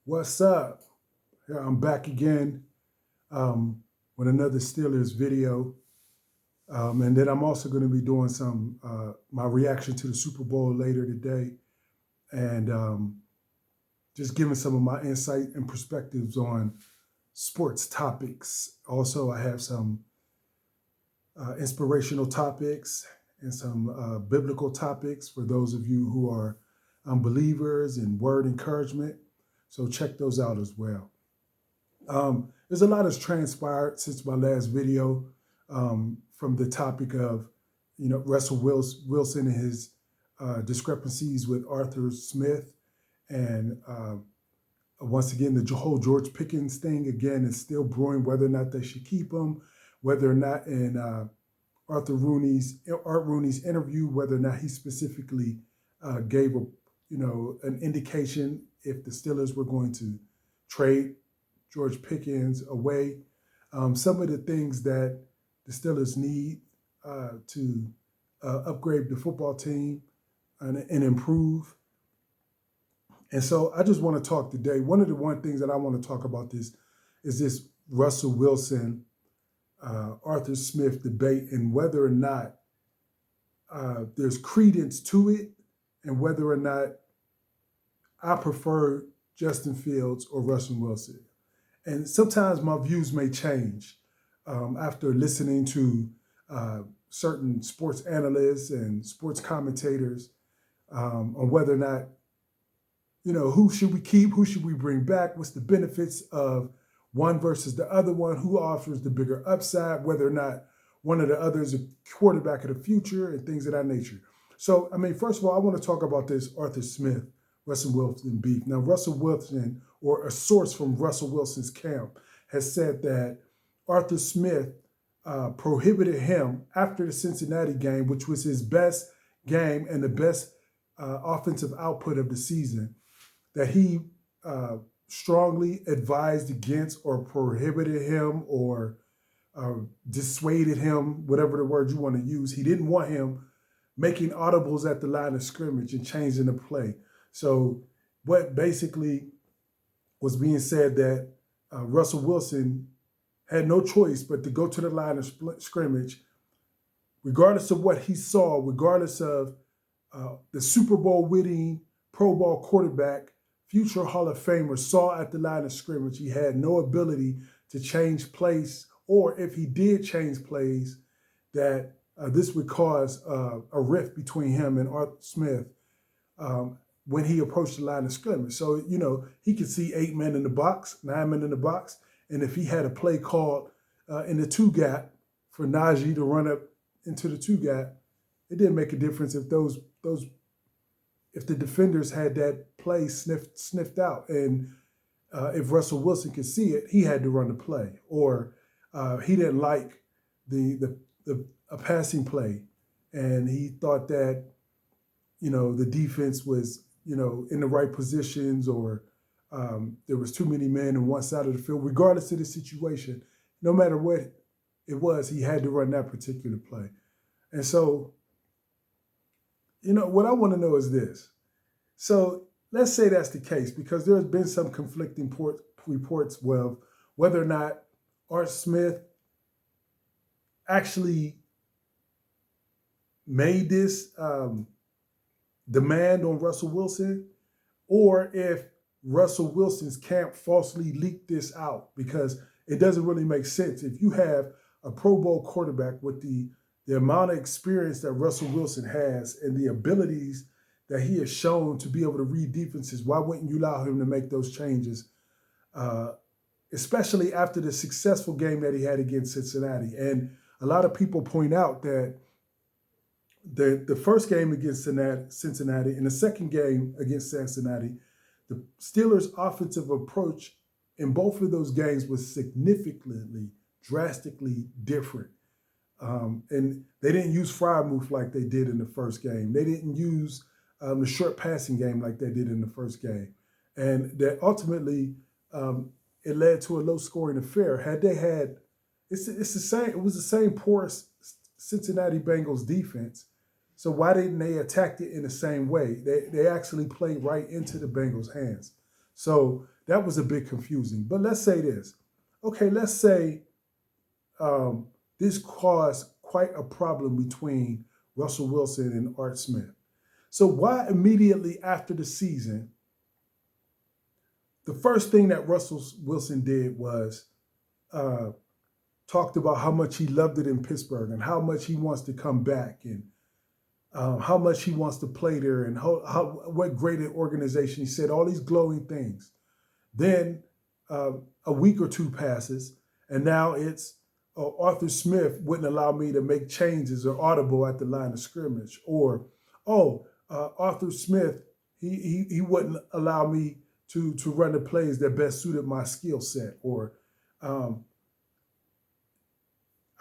What's up? Yeah, I'm back again with another Steelers video. And then I'm also going to be doing some my reaction to the Super Bowl later today, and just giving some of my insight and perspectives on sports topics. Also, I have some inspirational topics and some biblical topics for those of you who are believers in word encouragement. So check those out as well. There's a lot that's transpired since my last video, from the topic of, Russell Wilson and his discrepancies with Arthur Smith, and once again the whole George Pickens thing again is still brewing, whether or not they should keep him, whether or not in Art Rooney's interview, whether or not he specifically gave an indication if the Steelers were going to trade George Pickens away. Some of the things that the Steelers need to upgrade the football team and improve. And so I just want to talk today. One of the things that I want to talk about is this Russell Wilson, Arthur Smith debate, and whether or not there's credence to it, and whether or not I prefer Justin Fields or Russell Wilson. And sometimes my views may change after listening to certain sports analysts and sports commentators on whether or not, who should we keep, who should we bring back, what's the benefits of one versus the other one, who offers the bigger upside, whether or not one of the others is a quarterback of the future, and things of that nature. So, first of all, I want to talk about this Arthur Smith, Russell Wilson beef. Now, Russell Wilson, or a source from Russell Wilson's camp, has said that Arthur Smith prohibited him after the Cincinnati game, which was his best game and the best offensive output of the season, that he strongly advised against or prohibited him or dissuaded him, whatever the word you want to use. He didn't want him making audibles at the line of scrimmage and changing the play. So what basically was being said that Russell Wilson had no choice but to go to the line of scrimmage, regardless of what he saw, regardless of the Super Bowl winning Pro Bowl quarterback, future Hall of Famer saw at the line of scrimmage. He had no ability to change plays, or if he did change plays, that this would cause a rift between him and Arthur Smith when he approached the line of scrimmage. So, he could see 8 men in the box, 9 men in the box, and if he had a play called in the 2-gap for Najee to run up into the 2-gap, it didn't make a difference if if the defenders had that play sniffed out, and if Russell Wilson could see it, he had to run the play, or he didn't like a passing play, and he thought that the defense was in the right positions, or there was too many men on one side of the field. Regardless of the situation, no matter what it was, he had to run that particular play. And so, what I want to know is this. So let's say that's the case, because there's been some conflicting reports of whether or not Art Smith actually made this demand on Russell Wilson, or if Russell Wilson's camp falsely leaked this out, because it doesn't really make sense. If you have a Pro Bowl quarterback with the amount of experience that Russell Wilson has and the abilities that he has shown to be able to read defenses, why wouldn't you allow him to make those changes, especially after the successful game that he had against Cincinnati? And a lot of people point out that the first game against Cincinnati and the second game against Cincinnati, the Steelers' offensive approach in both of those games was significantly, drastically different. And they didn't use Freiermuth like they did in the first game. They didn't use the short passing game like they did in the first game. And that ultimately it led to a low-scoring affair. Had they had, it's the same. It was the same porous Cincinnati Bengals defense. So why didn't they attack it in the same way? They actually played right into the Bengals' hands. So that was a bit confusing. But let's say this. Okay, let's say this caused quite a problem between Russell Wilson and Art Smith. So why immediately after the season, the first thing that Russell Wilson did was talked about how much he loved it in Pittsburgh and how much he wants to come back and how much he wants to play there and what great an organization. He said all these glowing things. Then a week or two passes, and now it's Arthur Smith wouldn't allow me to make changes or audible at the line of scrimmage, or Arthur Smith he wouldn't allow me to run the plays that best suited my skill set, or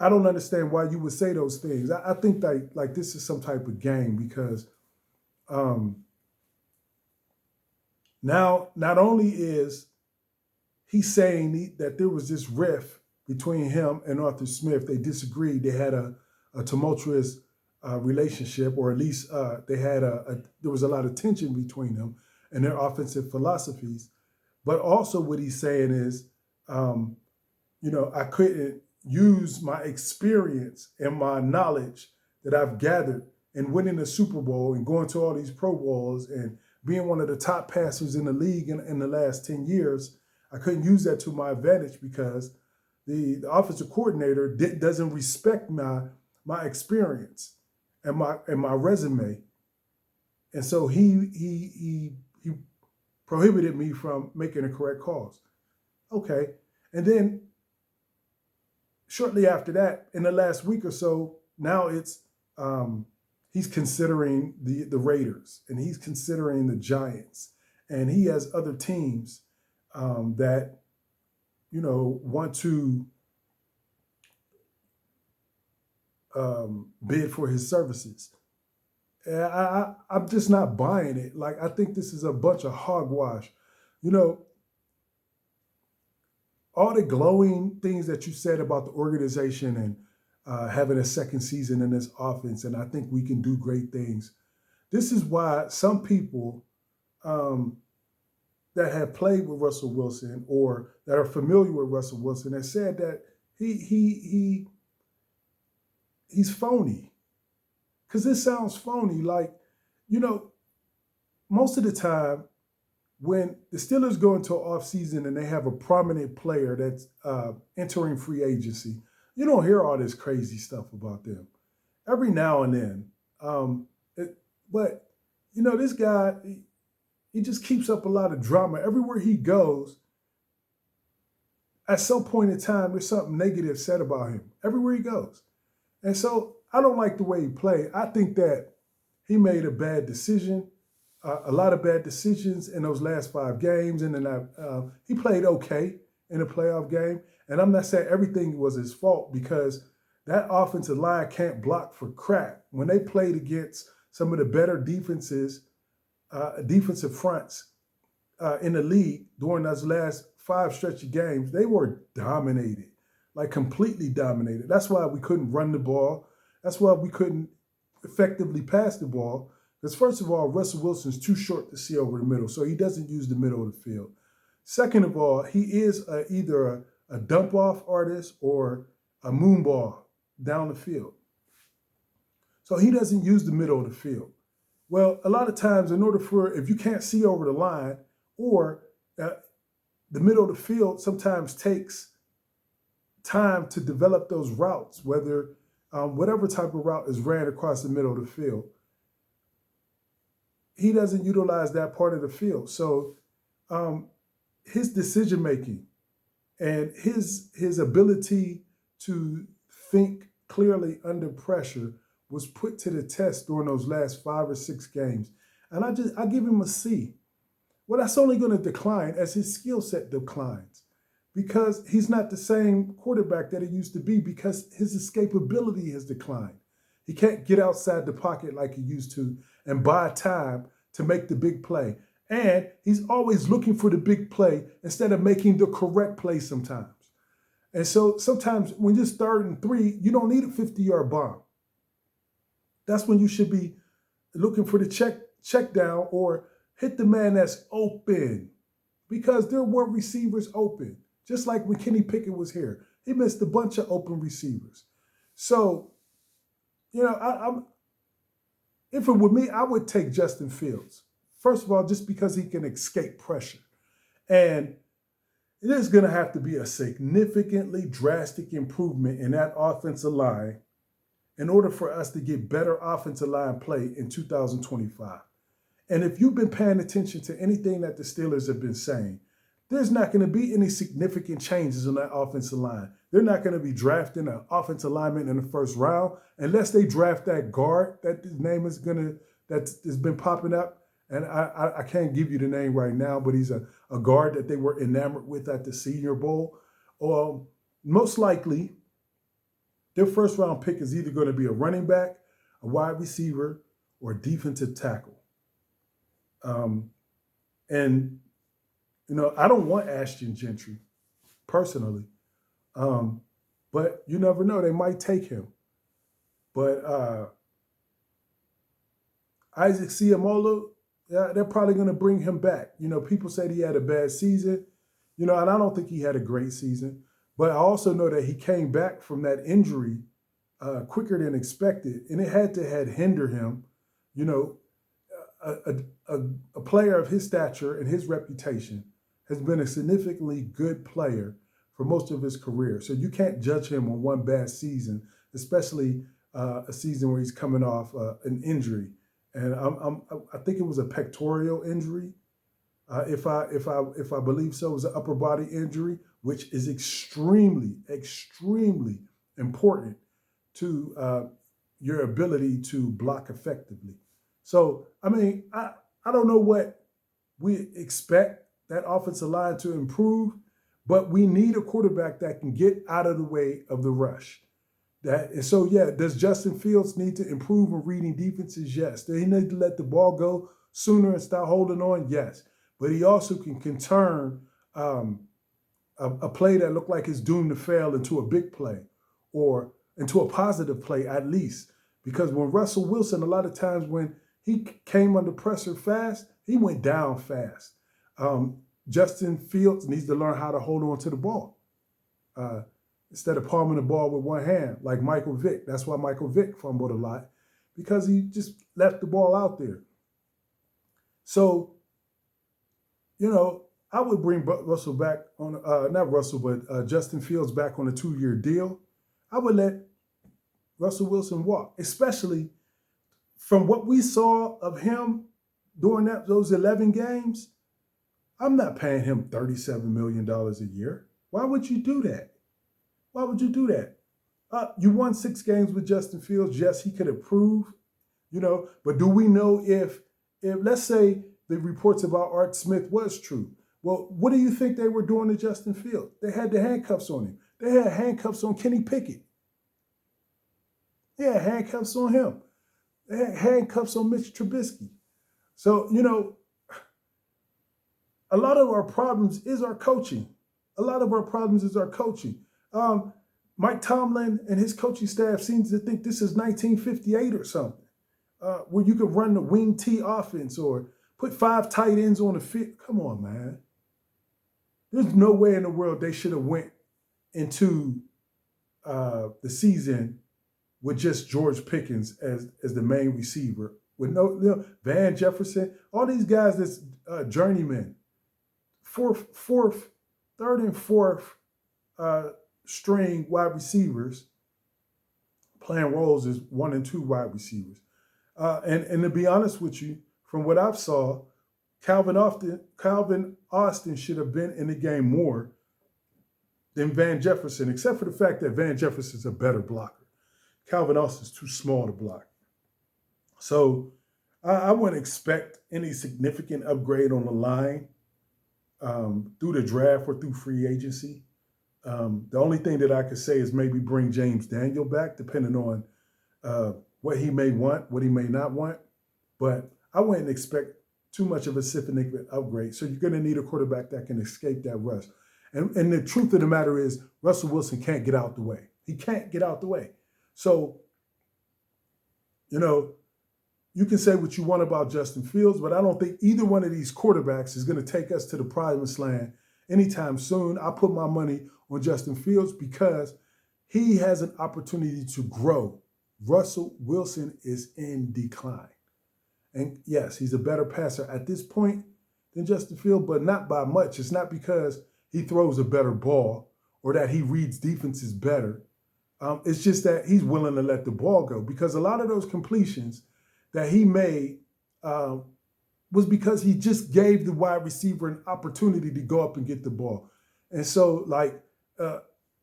I don't understand why you would say those things. I think that like this is some type of game because now not only is he saying that there was this rift between him and Arthur Smith, they disagreed, they had a tumultuous relationship, or at least they had there was a lot of tension between them and their offensive philosophies. But also what he's saying is, I couldn't use my experience and my knowledge that I've gathered in winning the Super Bowl and going to all these Pro Bowls and being one of the top passers in the league in the last 10 years. I couldn't use that to my advantage because the offensive coordinator doesn't respect my experience and my resume. And so he prohibited me from making the correct calls. Okay. And then shortly after that, in the last week or so, now it's he's considering the Raiders and he's considering the Giants, and he has other teams that want to bid for his services. And I'm just not buying it. Like, I think this is a bunch of hogwash. All the glowing things that you said about the organization and having a second season in this offense, and I think we can do great things. This is why some people that have played with Russell Wilson or that are familiar with Russell Wilson have said that he's phony. Because this sounds phony. Like, most of the time, when the Steelers go into an offseason and they have a prominent player that's entering free agency, you don't hear all this crazy stuff about them. Every now and then. But this guy, he just keeps up a lot of drama. Everywhere he goes, at some point in time, there's something negative said about him. Everywhere he goes. And so I don't like the way he played. I think that he made a bad decision. A lot of bad decisions in those last 5 games. And then he played okay in a playoff game. And I'm not saying everything was his fault because that offensive line can't block for crap. When they played against some of the better defensive fronts in the league during those last 5 stretch of games, they were dominated, like completely dominated. That's why we couldn't run the ball. That's why we couldn't effectively pass the ball. Because first of all, Russell Wilson's too short to see over the middle, so he doesn't use the middle of the field. Second of all, he is either a dump-off artist or a moonball down the field. So he doesn't use the middle of the field. Well, a lot of times, if you can't see over the line, or the middle of the field sometimes takes time to develop those routes, whatever type of route is ran across the middle of the field. He doesn't utilize that part of the field. So his decision-making and his ability to think clearly under pressure was put to the test during those last 5 or 6 games. And I give him a C. Well, that's only going to decline as his skill set declines because he's not the same quarterback that he used to be because his escapability has declined. He can't get outside the pocket like he used to and buy time to make the big play. And he's always looking for the big play instead of making the correct play sometimes. And so sometimes when you're 3rd and 3, you don't need a 50-yard bomb. That's when you should be looking for the check down or hit the man that's open. because there were receivers open. Just like when Kenny Pickett was here, he missed a bunch of open receivers. So, I'm if it were me, I would take Justin Fields. First of all, just because he can escape pressure. And it is going to have to be a significantly drastic improvement in that offensive line in order for us to get better offensive line play in 2025. And if you've been paying attention to anything that the Steelers have been saying, there's not going to be any significant changes on that offensive line. They're not going to be drafting an offensive lineman in the first round unless they draft that guard that his name is that has been popping up. And I can't give you the name right now, but he's a guard that they were enamored with at the Senior Bowl. Or most likely, their first round pick is either going to be a running back, a wide receiver, or a defensive tackle. And I don't want Ashton Gentry personally, but you never know. They might take him. But Isaac Seumalo, yeah, they're probably going to bring him back. People said he had a bad season, and I don't think he had a great season. But I also know that he came back from that injury quicker than expected, and it had hindered him. A player of his stature and his reputation has been a significantly good player for most of his career. So you can't judge him on one bad season, especially a season where he's coming off an injury. And I think it was a pectoral injury. If I believe so, it was an upper body injury, which is extremely, extremely important to your ability to block effectively. So, I don't know what we expect that offensive line to improve, but we need a quarterback that can get out of the way of the rush. Does Justin Fields need to improve in reading defenses? Yes. Does he need to let the ball go sooner and start holding on? Yes. But he also can turn a play that looked like it's doomed to fail into a big play or into a positive play at least. Because when Russell Wilson, a lot of times when he came under pressure fast, he went down fast. Justin Fields needs to learn how to hold on to the ball instead of palming the ball with one hand like Michael Vick. That's why Michael Vick fumbled a lot, because he just left the ball out there. So, I would bring Russell back on, not Russell, but Justin Fields back on a 2-year deal. I would let Russell Wilson walk, especially from what we saw of him during those 11 games. I'm not paying him $37 million a year. Why would you do that? Why would you do that? You won 6 games with Justin Fields. Yes, he could improve, but do we know if let's say the reports about Art Smith was true? Well, what do you think they were doing to Justin Fields? They had the handcuffs on him. They had handcuffs on Kenny Pickett. They had handcuffs on him. They had handcuffs on Mitch Trubisky. So, a lot of our problems is our coaching. Mike Tomlin and his coaching staff seems to think this is 1958 or something, where you could run the wing T offense or put 5 tight ends on the field. Come on, man. There's no way in the world they should have went into the season with just George Pickens as the main receiver, with no Van Jefferson, all these guys that's journeymen, third and fourth string wide receivers playing roles as 1 and 2 wide receivers. And to be honest with you, from what I've saw, Calvin Austin should have been in the game more than Van Jefferson, except for the fact that Van Jefferson's a better blocker. Calvin Austin's too small to block. So I wouldn't expect any significant upgrade on the line through the draft or through free agency. The only thing that I could say is maybe bring James Daniel back, depending on what he may want, what he may not want. But I wouldn't expect too much of a significant upgrade. So you're going to need a quarterback that can escape that rush. And the truth of the matter is, Russell Wilson can't get out the way. He can't get out the way. So, you you can say what you want about Justin Fields, but I don't think either one of these quarterbacks is going to take us to the promised land anytime soon. I put my money on Justin Fields because he has an opportunity to grow. Russell Wilson is in decline. And yes, he's a better passer at this point than Justin Fields, but not by much. It's not because he throws a better ball or that he reads defenses better. It's just that he's willing to let the ball go, because a lot of those completions that he made was because he just gave the wide receiver an opportunity to go up and get the ball. And so,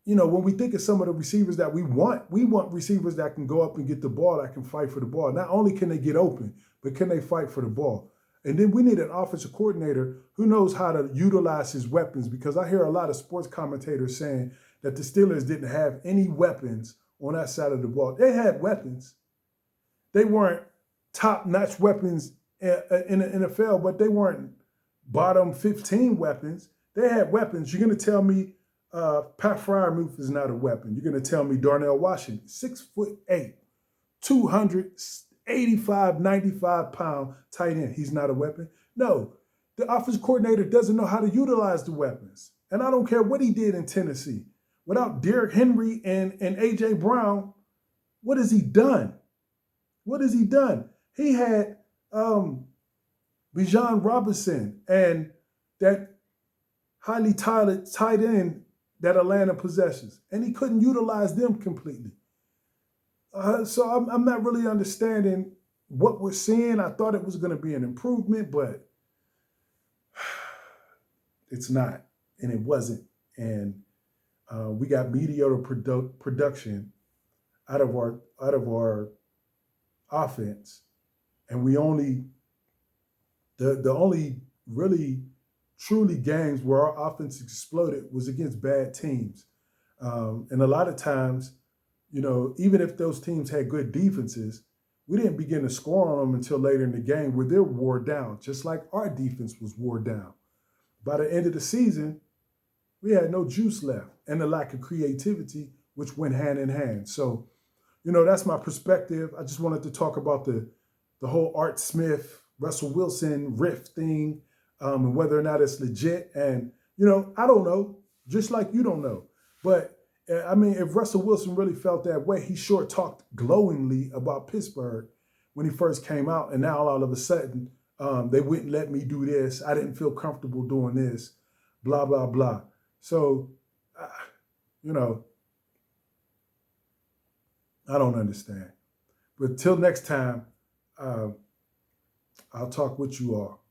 when we think of some of the receivers that we want receivers that can go up and get the ball, that can fight for the ball. Not only can they get open, but can they fight for the ball? And then we need an offensive coordinator who knows how to utilize his weapons, because I hear a lot of sports commentators saying that the Steelers didn't have any weapons on that side of the ball. They had weapons. They weren't top-notch weapons in the NFL, but they weren't bottom 15 weapons. They had weapons. You're going to tell me Pat Freiermuth is not a weapon. You're going to tell me Darnell Washington, 6'8", 285, 95-pound tight end. He's not a weapon. No, the offensive coordinator doesn't know how to utilize the weapons. And I don't care what he did in Tennessee. Without Derrick Henry and A.J. Brown, what has he done? What has he done? He had Bijan Robinson and that highly talented tight end that Atlanta possesses, and he couldn't utilize them completely. So I'm not really understanding what we're seeing. I thought it was going to be an improvement, but it's not, and it wasn't. And we got mediocre production out of our offense, and we only the only really truly games where our offense exploded was against bad teams, and a lot of times, even if those teams had good defenses, we didn't begin to score on them until later in the game, where they're wore down, just like our defense was wore down. By the end of the season, we had no juice left, and the lack of creativity, which went hand in hand. So, that's my perspective. I just wanted to talk about the whole Art Smith, Russell Wilson riff thing, and whether or not it's legit. And, I don't know, just like you don't know. But, if Russell Wilson really felt that way, he sure talked glowingly about Pittsburgh when he first came out. And now all of a sudden, they wouldn't let me do this. I didn't feel comfortable doing this, blah, blah, blah. So, I don't understand. But till next time, I'll talk with you all.